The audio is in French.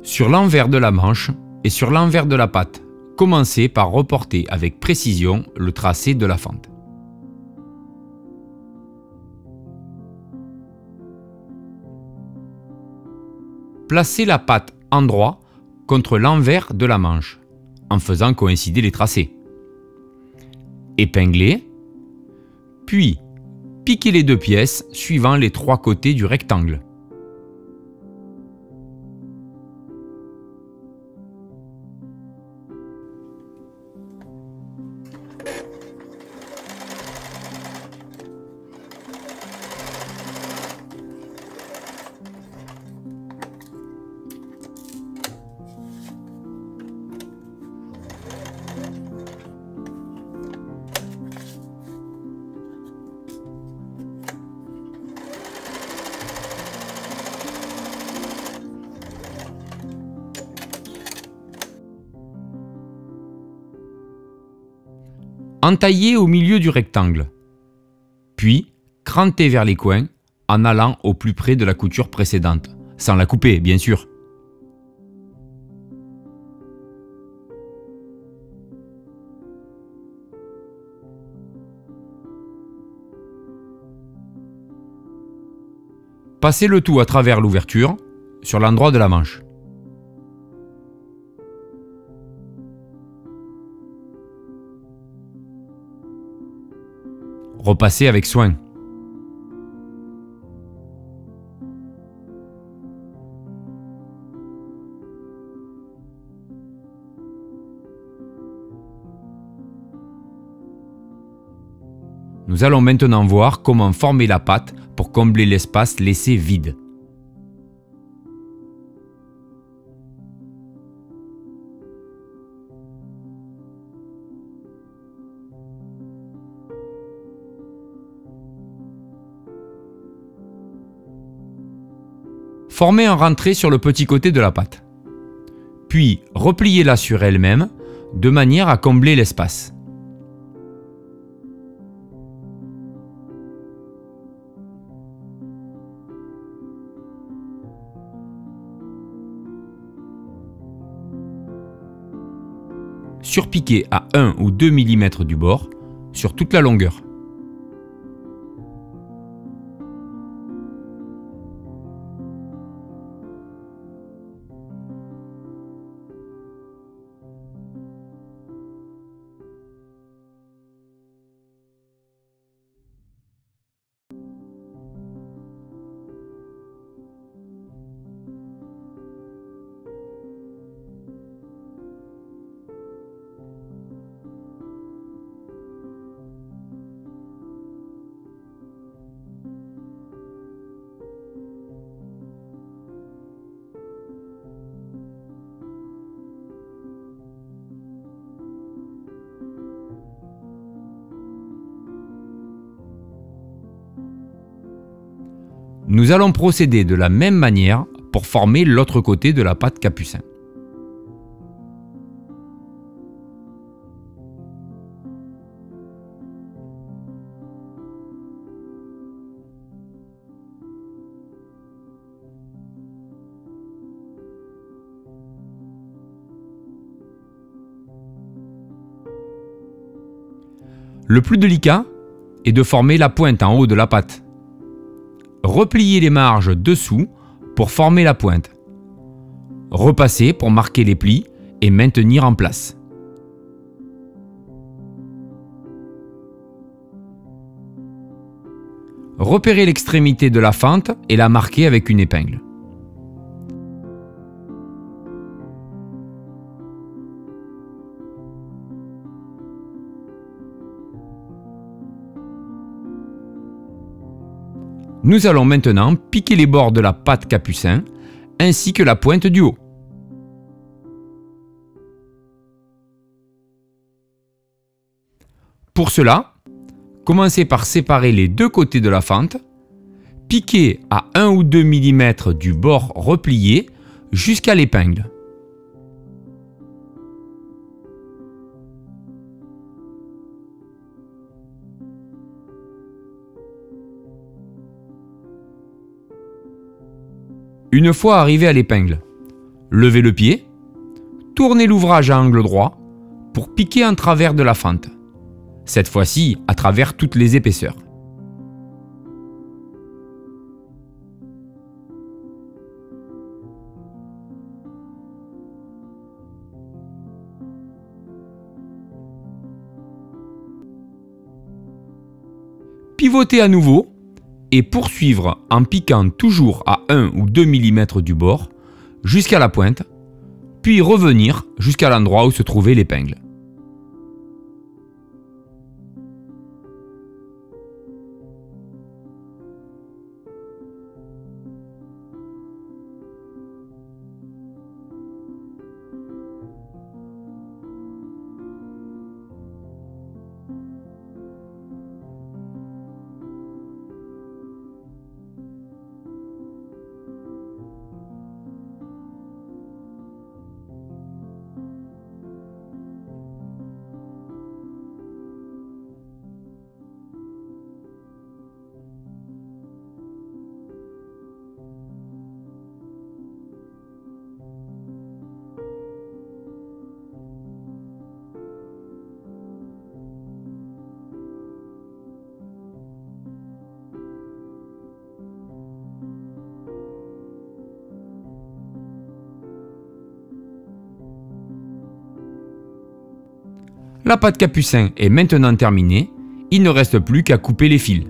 Sur l'envers de la manche et sur l'envers de la patte, commencez par reporter avec précision le tracé de la fente. Placez la patte en droit contre l'envers de la manche, en faisant coïncider les tracés. Épinglez, puis piquez les deux pièces suivant les trois côtés du rectangle. Entaillez au milieu du rectangle, puis crantez vers les coins en allant au plus près de la couture précédente, sans la couper bien sûr. Passez le tout à travers l'ouverture, sur l'endroit de la manche. Repassez avec soin. Nous allons maintenant voir comment former la patte pour combler l'espace laissé vide. Formez un rentré sur le petit côté de la patte. Puis repliez-la sur elle-même de manière à combler l'espace. Surpiquez à 1 ou 2 mm du bord sur toute la longueur. Nous allons procéder de la même manière pour former l'autre côté de la patte capucin. Le plus délicat est de former la pointe en haut de la patte. Repliez les marges dessous pour former la pointe. Repassez pour marquer les plis et maintenir en place. Repérez l'extrémité de la fente et la marquez avec une épingle. Nous allons maintenant piquer les bords de la patte capucin ainsi que la pointe du haut. Pour cela, commencez par séparer les deux côtés de la fente, piquez à 1 ou 2 mm du bord replié jusqu'à l'épingle. Une fois arrivé à l'épingle, Levez le pied, tournez l'ouvrage à angle droit pour piquer en travers de la fente. Cette fois-ci à travers toutes les épaisseurs. Pivotez à nouveau et poursuivre en piquant toujours à 1 ou 2 mm du bord jusqu'à la pointe, puis revenir jusqu'à l'endroit où se trouvait l'épingle. La pâte capucin est maintenant terminée, il ne reste plus qu'à couper les fils.